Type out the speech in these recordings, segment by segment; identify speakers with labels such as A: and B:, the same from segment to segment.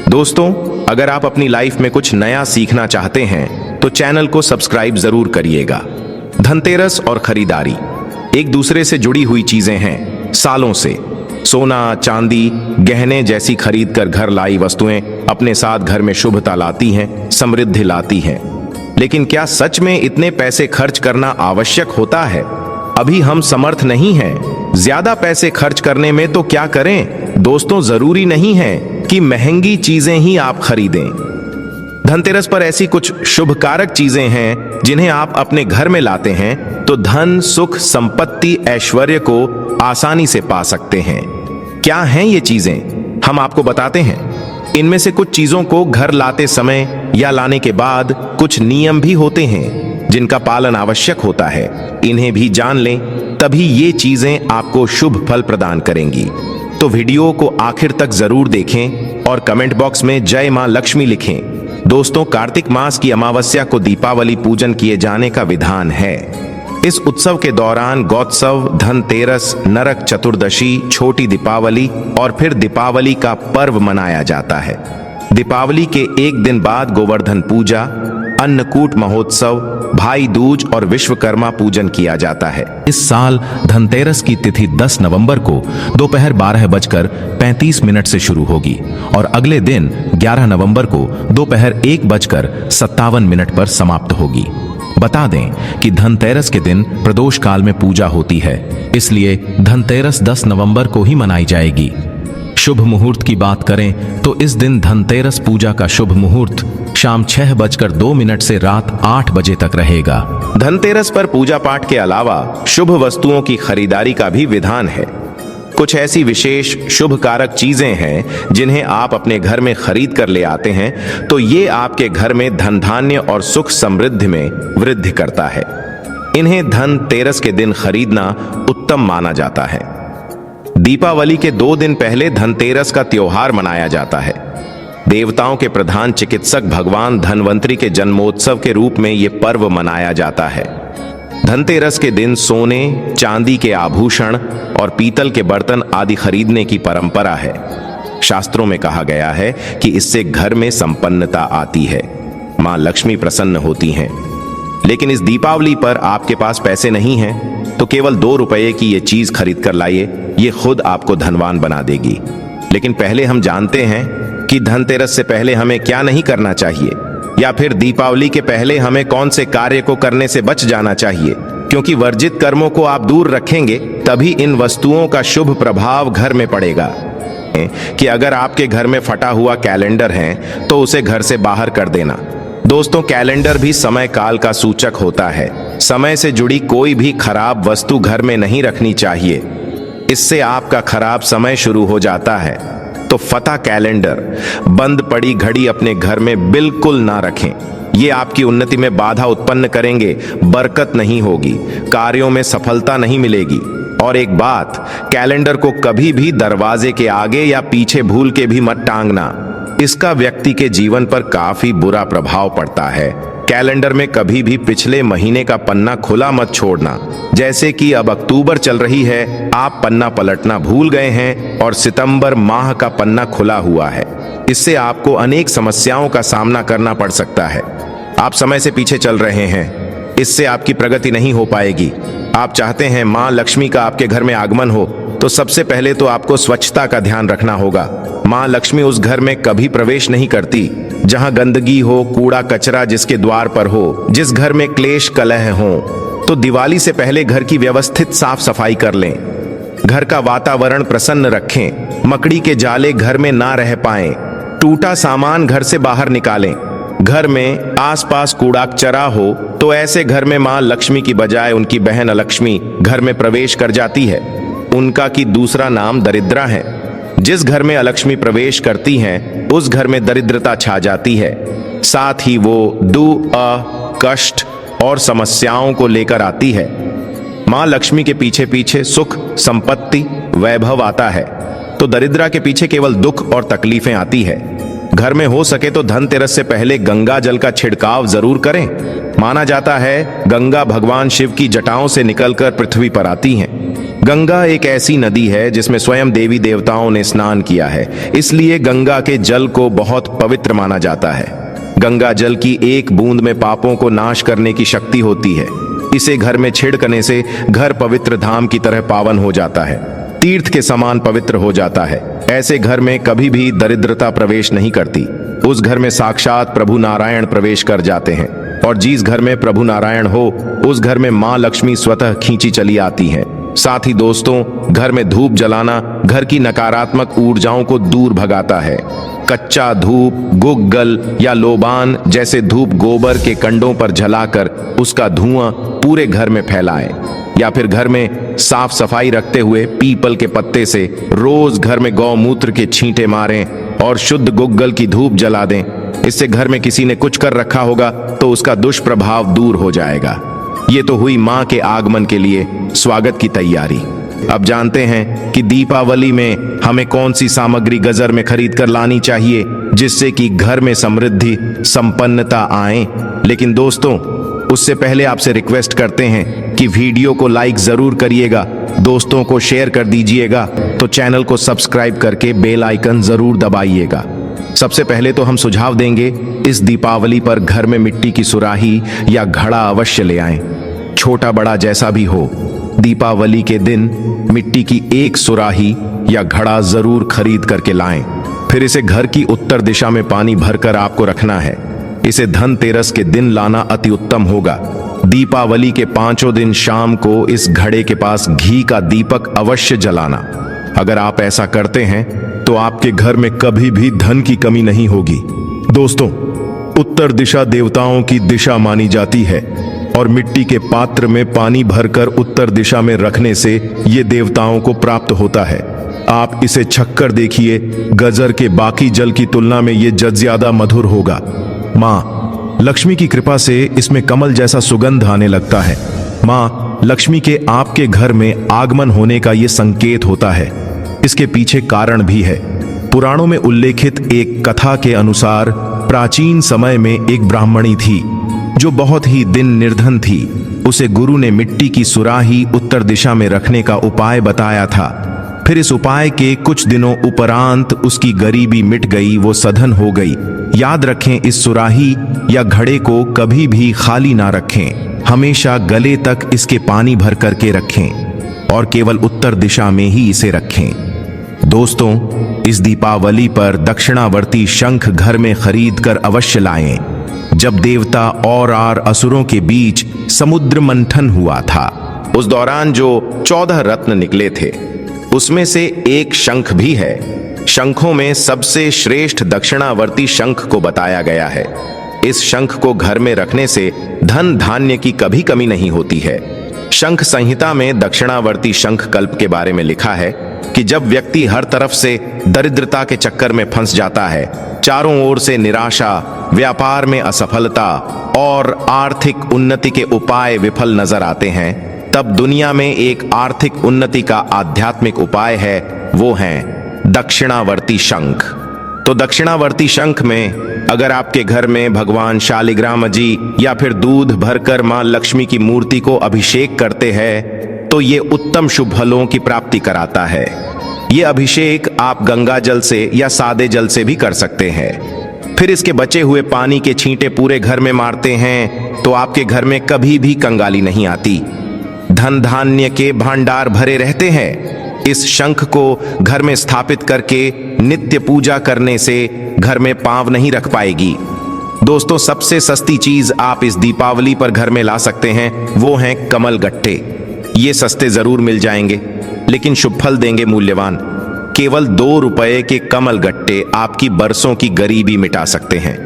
A: दोस्तों, अगर आप अपनी लाइफ में कुछ नया सीखना चाहते हैं तो चैनल को सब्सक्राइब जरूर करिएगा। धनतेरस और खरीदारी एक दूसरे से जुड़ी हुई चीजें हैं। सालों से सोना, चांदी, गहने जैसी खरीद कर घर लाई वस्तुएं अपने साथ घर में शुभता लाती हैं, समृद्धि लाती हैं। लेकिन क्या सच में इतने पैसे खर्च करना आवश्यक होता है? अभी हम समर्थ नहीं हैं ज्यादा पैसे खर्च करने में, तो क्या करें? दोस्तों, जरूरी नहीं है कि महंगी चीजें ही आप खरीदें। धनतेरस पर ऐसी कुछ शुभकारक चीजें हैं जिन्हें आप अपने घर में लाते हैं तो धन, सुख, संपत्ति, ऐश्वर्य को आसानी से पा सकते हैं। क्या हैं ये चीजें? हम आपको बताते हैं। इनमें से कुछ चीजों को घर लाते समय या लाने के बाद कुछ नियम भी होते हैं जिनका पालन आवश्यक होता है। इन्हें भी जान लें, तभी ये चीजें आपको शुभ फल प्रदान करेंगी। तो वीडियो को आखिर तक जरूर देखें और कमेंट बॉक्स में जय मां लक्ष्मी लिखें। दोस्तों, कार्तिक मास की अमावस्या को दीपावली पूजन किए जाने का विधान है। इस उत्सव के दौरान गौत्सव, धनतेरस, नरक चतुर्दशी, छोटी दीपावली और फिर दीपावली का पर्व मनाया जाता है। दीपावली के एक दिन बाद गोवर्धन पूजा, अन्नकूट महोत्सव, भाई दूज और विश्वकर्मा पूजन किया जाता है। इस साल धनतेरस की तिथि 10 नवंबर को दोपहर 12:35 से शुरू होगी और अगले दिन 11 नवंबर को दोपहर 1:57 पर समाप्त होगी। बता दें कि धनतेरस के दिन प्रदोष काल में पूजा होती है, इसलिए धनतेरस 10 नवंबर को ही मनाई जाएगी। शुभ मुहूर्त की बात करें तो इस दिन धनतेरस पूजा का शुभ मुहूर्त शाम 6:02 से रात 8 बजे तक रहेगा। धनतेरस पर पूजा पाठ के अलावा शुभ वस्तुओं की खरीदारी का भी विधान है। कुछ ऐसी विशेष शुभ कारक चीजें हैं जिन्हें आप अपने घर में खरीद कर ले आते हैं तो ये आपके घर में धन, धान्य और सुख समृद्धि में वृद्धि करता है। इन्हें धनतेरस के दिन खरीदना उत्तम माना जाता है। दीपावली के 2 दिन पहले धनतेरस का त्योहार मनाया जाता है। देवताओं के प्रधान चिकित्सक भगवान धनवंतरी के जन्मोत्सव के रूप में यह पर्व मनाया जाता है। धनतेरस के दिन सोने, चांदी के आभूषण और पीतल के बर्तन आदि खरीदने की परंपरा है। शास्त्रों में कहा गया है कि इससे घर में संपन्नता आती है, मां लक्ष्मी प्रसन्न होती हैं। लेकिन इस दीपावली पर आपके पास पैसे नहीं हैं तो केवल 2 रुपये की ये चीज खरीद कर लाइए, ये खुद आपको धनवान बना देगी। लेकिन पहले हम जानते हैं कि धनतेरस से पहले हमें क्या नहीं करना चाहिए, या फिर दीपावली के पहले हमें कौन से कार्य को करने से बच जाना चाहिए, क्योंकि वर्जित कर्मों को आप दूर रखेंगे तभी इन वस्तुओं का शुभ प्रभाव घर में पड़ेगा। कि अगर आपके घर में फटा हुआ कैलेंडर है तो उसे घर से बाहर कर देना। दोस्तों, कैलेंडर भी समय काल का सूचक होता है। समय से जुड़ी कोई भी खराब वस्तु घर में नहीं रखनी चाहिए, इससे आपका खराब समय शुरू हो जाता है। तो फटा कैलेंडर, बंद पड़ी घड़ी अपने घर में बिल्कुल ना रखें। ये आपकी उन्नति में बाधा उत्पन्न करेंगे, बरकत नहीं होगी, कार्यों में सफलता नहीं मिलेगी। और एक बात, कैलेंडर को कभी भी दरवाजे के आगे या पीछे भूल के भी मत टांगना, इसका व्यक्ति के जीवन पर काफी बुरा प्रभाव पड़ता है। कैलेंडर में कभी भी पिछले महीने का पन्ना खुला मत छोड़ना। जैसे कि अब अक्टूबर चल रही है, आप पन्ना पलटना भूल गए हैं और सितंबर माह का पन्ना खुला हुआ है। इससे आपको अनेक समस्याओं का सामना करना पड़ सकता है। आप समय से पीछे चल रहे हैं, इससे आपकी प्रगति नहीं हो पाएगी। आप चाहते हैं मां लक्ष्मी का आपके घर में आगमन हो तो सबसे पहले तो आपको स्वच्छता का ध्यान रखना होगा। मां लक्ष्मी उस घर में कभी प्रवेश नहीं करती जहां गंदगी हो, कूड़ा कचरा जिसके द्वार पर हो, जिस घर में क्लेश कलह हो। तो दिवाली से पहले घर की व्यवस्थित साफ सफाई कर लें। घर का वातावरण प्रसन्न रखें। मकड़ी के जाले घर में ना रह पाएं। टूटा सामान घर से बाहर निकालें। घर में आसपास कूड़ा कचरा हो तो ऐसे घर में मां लक्ष्मी की बजाय उनकी बहन अलक्ष्मी घर में प्रवेश कर जाती है। उनका की दूसरा नाम दरिद्रा है। जिस घर में अलक्ष्मी प्रवेश करती हैं उस घर में दरिद्रता छा जाती है। साथ ही वो कष्ट और समस्याओं को लेकर आती है। मां लक्ष्मी के पीछे पीछे सुख, संपत्ति, वैभव आता है तो दरिद्रा के पीछे केवल दुख और तकलीफें आती है। घर में हो सके तो धनतेरस से पहले गंगा जल का छिड़काव जरूर करें। माना जाता है गंगा भगवान शिव की जटाओं से निकलकर पृथ्वी पर आती हैं। गंगा एक ऐसी नदी है जिसमें स्वयं देवी देवताओं ने स्नान किया है, इसलिए गंगा के जल को बहुत पवित्र माना जाता है। गंगा जल की एक बूंद में पापों को नाश करने की शक्ति होती है। इसे घर में छिड़कने से घर पवित्र धाम की तरह पावन हो जाता है, तीर्थ के समान पवित्र हो जाता है। ऐसे घर में कभी भी दरिद्रता प्रवेश नहीं करती। उस घर में साक्षात प्रभु नारायण प्रवेश कर जाते हैं, और जिस घर में प्रभु नारायण हो उस घर में मां लक्ष्मी स्वतः खींची चली आती है। साथ ही दोस्तों, घर में धूप जलाना घर की नकारात्मक ऊर्जाओं को दूर भगाता है। कच्चा धूप, गुग्गल या लोबान जैसे धूप गोबर के कंडों पर जलाकर उसका धुआं पूरे घर में फैलाएं, या फिर घर में साफ सफाई रखते हुए पीपल के पत्ते से रोज घर में गौमूत्र के छींटे मारें और शुद्ध गुग्गल की धूप जला दें। इससे घर में किसी ने कुछ कर रखा होगा तो उसका दुष्प्रभाव दूर हो जाएगा। ये तो हुई मां के आगमन के लिए स्वागत की तैयारी। अब जानते हैं कि दीपावली में हमें कौन सी सामग्री गजर में खरीद कर लानी चाहिए जिससे कि घर में समृद्धि संपन्नता आए। लेकिन दोस्तों, उससे पहले आपसे रिक्वेस्ट करते हैं कि वीडियो को लाइक जरूर करिएगा, दोस्तों को शेयर कर दीजिएगा, तो चैनल को सब्सक्राइब करके बेल आइकन जरूर दबाइएगा। सबसे पहले तो हम सुझाव देंगे, इस दीपावली पर घर में मिट्टी की सुराही या घड़ा अवश्य ले आएं, छोटा बड़ा जैसा भी हो। दीपावली के दिन मिट्टी की एक सुराही या घड़ा जरूर खरीद करके लाएं। फिर इसे घर की उत्तर दिशा में पानी भरकर आपको रखना है। इसे धनतेरस के दिन लाना अति उत्तम होगा। दीपावली के 5 दिन शाम को इस घड़े के पास घी का दीपक अवश्य जलाना। अगर आप ऐसा करते हैं तो आपके घर में कभी भी धन की कमी नहीं होगी। दोस्तों, उत्तर दिशा देवताओं की दिशा मानी जाती है, और मिट्टी के पात्र में पानी भरकर उत्तर दिशा में रखने से ये देवताओं को प्राप्त होता है। आप इसे छक्कर देखिए, गजर के बाकी जल की तुलना में ये ज्यादा मधुर होगा। मां लक्ष्मी की कृपा से इसमें कमल जैसा सुगंध आने लगता है। मां लक्ष्मी के आपके घर में आगमन होने का ये संकेत होता है। इसके पीछे कारण भी है। पुराणों में उल्लेखित एक कथा के अनुसार प्राचीन समय में एक ब्राह्मणी थी जो बहुत ही दिन निर्धन थी। उसे गुरु ने मिट्टी की सुराही उत्तर दिशा में रखने का उपाय बताया था। फिर इस उपाय के कुछ दिनों उपरांत उसकी गरीबी मिट गई, वो सधन हो गई। याद रखें, इस सुराही या घड़े को कभी भी खाली ना रखें, हमेशा गले तक इसके पानी भर करके रखें और केवल उत्तर दिशा में ही इसे रखें। दोस्तों, इस दीपावली पर दक्षिणावर्ती शंख घर में खरीद कर अवश्य लाएं। जब देवता और असुरों के बीच समुद्र मंथन हुआ था, उस दौरान जो 14 रत्न निकले थे उसमें से एक शंख भी है। शंखों में सबसे श्रेष्ठ दक्षिणावर्ती शंख को बताया गया है। इस शंख को घर में रखने से धन धान्य की कभी कमी नहीं होती है। शंख संहिता में दक्षिणावर्ती शंख कल्प के बारे में लिखा है कि जब व्यक्ति हर तरफ से दरिद्रता के चक्कर में फंस जाता है, चारों ओर से निराशा, व्यापार में असफलता और आर्थिक उन्नति के उपाय विफल नजर आते हैं, तब दुनिया में एक आर्थिक उन्नति का आध्यात्मिक उपाय है, वो है दक्षिणावर्ती शंख। तो दक्षिणावर्ती शंख में अगर आपके घर में भगवान शालिग्राम जी या फिर दूध भरकर मां लक्ष्मी की मूर्ति को अभिषेक करते हैं तो ये उत्तम शुभ फलों की प्राप्ति कराता है। ये अभिषेक आप गंगा जल से या सादे जल से भी कर सकते हैं। फिर इसके बचे हुए पानी के छींटे पूरे घर में मारते हैं तो आपके घर में कभी भी कंगाली नहीं आती, धन धान्य के भंडार भरे रहते हैं। इस शंख को घर में स्थापित करके नित्य पूजा करने से घर में पांव नहीं रख पाएगी। दोस्तों, सबसे सस्ती चीज आप इस दीपावली पर घर में ला सकते हैं वो हैं कमल गट्टे। ये सस्ते जरूर मिल जाएंगे लेकिन शुभ फल देंगे मूल्यवान। केवल 2 रुपए के कमल गट्टे आपकी बरसों की गरीबी मिटा सकते हैं।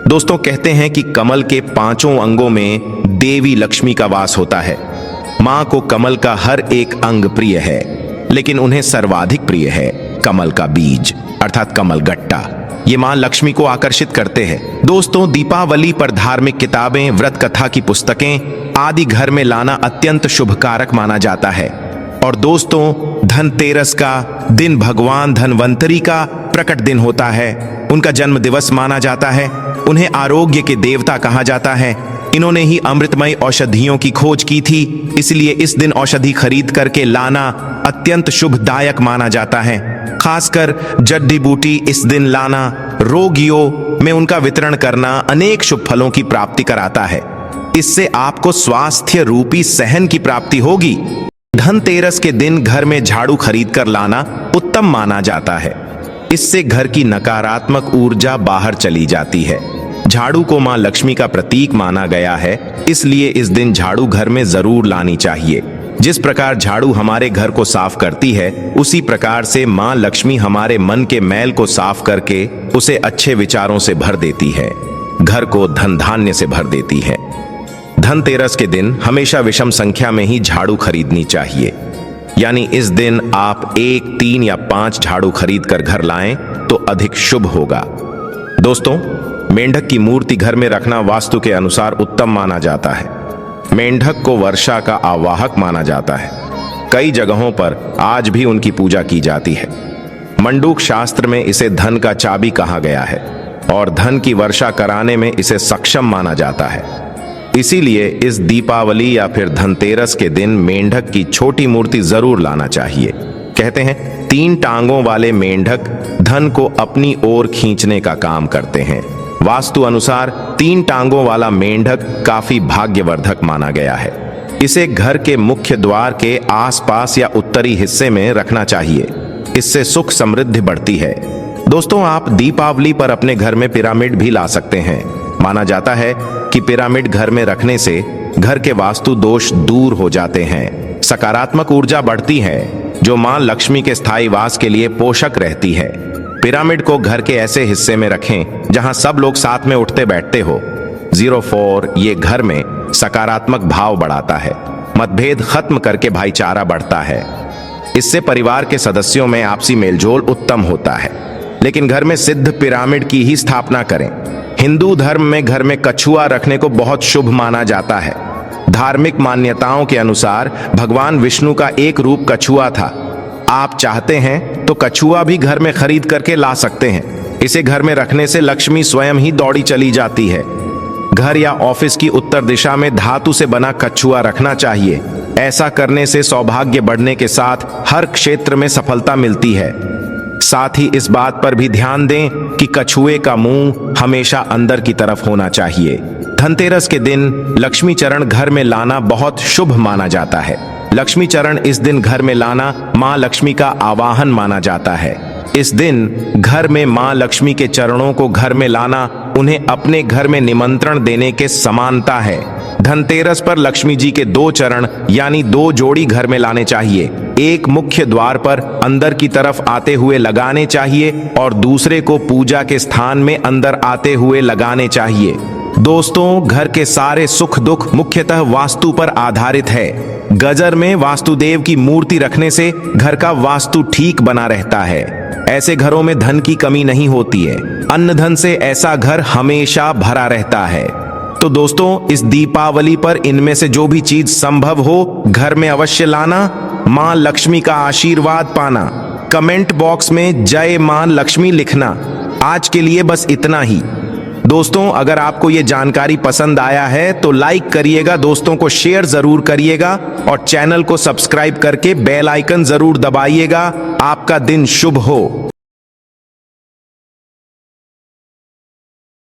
A: दोस्तों, कहते हैं कि कमल के 5 अंगों में देवी लक्ष्मी का वास होता है। मां को कमल का हर एक अंग प्रिय है, लेकिन उन्हें सर्वाधिक प्रिय है कमल का बीज अर्थात कमल गट्टा। ये मां लक्ष्मी को आकर्षित करते हैं। दोस्तों, दीपावली पर धार्मिक किताबें, व्रत कथा की पुस्तकें आदि घर में लाना अत्यंत शुभकारक माना जाता है। और दोस्तों, धनतेरस का दिन भगवान धनवंतरी का प्रकट दिन होता है। उनका जन्म दिवस माना जाता है। उन्हें आरोग्य के देवता कहा जाता है। इन्होंने ही अमृतमय औषधियों की खोज की थी, इसलिए इस दिन औषधि खरीद करके लाना अत्यंत शुभदायक माना जाता है। खासकर जड़ी बूटी इस दिन लाना, रोगियों में उनका वितरण करना अनेक शुभ फलों की प्राप्ति कराता है। इससे आपको स्वास्थ्य रूपी सहन की प्राप्ति होगी। धनतेरस के दिन घर में झाड़ू खरीद कर लाना उत्तम माना जाता है। इससे घर की नकारात्मक ऊर्जा बाहर चली जाती है। झाड़ू को मां लक्ष्मी का प्रतीक माना गया है, इसलिए इस दिन झाड़ू घर में जरूर लानी चाहिए। जिस प्रकार झाड़ू हमारे घर को साफ करती है, उसी प्रकार से मां लक्ष्मी हमारे मन के मैल को साफ करके उसे अच्छे विचारों से भर देती है, घर को धन धान्य से भर देती है। धनतेरस के दिन हमेशा विषम संख्या में ही झाड़ू खरीदनी चाहिए, यानी इस दिन आप 1, 3 या 5 झाड़ू खरीद कर घर लाएं तो अधिक शुभ होगा। दोस्तों, मेंढक की मूर्ति घर में रखना वास्तु के अनुसार उत्तम माना जाता है। मेंढक को वर्षा का आवाहक माना जाता है। कई जगहों पर आज भी उनकी पूजा की जाती है। मंडूक शास्त्र में इसे धन का चाबी कहा गया है और धन की वर्षा कराने में इसे सक्षम माना जाता है। इसीलिए इस दीपावली या फिर धनतेरस के दिन मेंढक की छोटी मूर्ति जरूर लाना चाहिए। कहते हैं 3 टांगों वाले मेंढक धन को अपनी ओर खींचने का काम करते हैं। वास्तु अनुसार 3 टांगों वाला मेंढक काफी भाग्यवर्धक माना गया है। इसे घर के मुख्य द्वार के आसपास या उत्तरी हिस्से में रखना चाहिए। इससे सुख समृद्धि बढ़ती है। दोस्तों, आप दीपावली पर अपने घर में पिरामिड भी ला सकते हैं। माना जाता है कि पिरामिड घर में रखने से घर के वास्तु दोष दूर हो जाते हैं, सकारात्मक ऊर्जा बढ़ती है, जो मां लक्ष्मी के स्थायी वास के लिए पोषक रहती है। पिरामिड को घर के ऐसे हिस्से में रखें जहां सब लोग साथ में उठते बैठते हो। 04 ये घर में सकारात्मक भाव बढ़ाता है, मतभेद खत्म करके भाईचारा बढ़ता है। इससे परिवार के सदस्यों में आपसी मेलजोल उत्तम होता है। लेकिन घर में सिद्ध पिरामिड की ही स्थापना करें। हिंदू धर्म में घर में कछुआ रखने को बहुत शुभ माना जाता है। धार्मिक मान्यताओं के अनुसार भगवान विष्णु का एक रूप कछुआ था। आप चाहते हैं तो कछुआ भी घर में खरीद करके ला सकते हैं। इसे घर में रखने से लक्ष्मी स्वयं ही दौड़ी चली जाती है। घर या ऑफिस की उत्तर दिशा में धातु से बना कछुआ रखना चाहिए। ऐसा करने से सौभाग्य बढ़ने के साथ हर क्षेत्र में सफलता मिलती है। साथ ही इस बात पर भी ध्यान दें कि कछुए का मुंह हमेशा अंदर की तरफ होना चाहिए। धनतेरस के दिन लक्ष्मी चरण घर में लाना बहुत शुभ माना जाता है। लक्ष्मी चरण इस दिन घर में लाना मां लक्ष्मी का आवाहन माना जाता है। इस दिन घर में मां लक्ष्मी के चरणों को घर में लाना उन्हें अपने घर में निमंत्रण देने के समानता है। धनतेरस पर लक्ष्मी जी के 2 चरण यानी 2 जोड़ी घर में लाने चाहिए। एक मुख्य द्वार पर अंदर की तरफ आते हुए लगाने चाहिए और दूसरे को पूजा के स्थान में अंदर आते हुए लगाने चाहिए। दोस्तों, घर के सारे सुख दुख मुख्यतः वास्तु पर आधारित है। गजर में वास्तुदेव की मूर्ति रखने से घर का वास्तु ठीक बना रहता है। ऐसे घरों में धन की कमी नहीं होती है। अन्न धन से ऐसा घर हमेशा भरा रहता है। तो दोस्तों, इस दीपावली पर इनमें से जो भी चीज संभव हो घर में अवश्य लाना, मां लक्ष्मी का आशीर्वाद पाना। कमेंट बॉक्स में जय मां लक्ष्मी लिखना। आज के लिए बस इतना ही। दोस्तों, अगर आपको ये जानकारी पसंद आया है तो लाइक करिएगा, दोस्तों को शेयर जरूर करिएगा और चैनल को सब्सक्राइब करके बेल आइकन जरूर दबाइएगा। आपका दिन शुभ हो।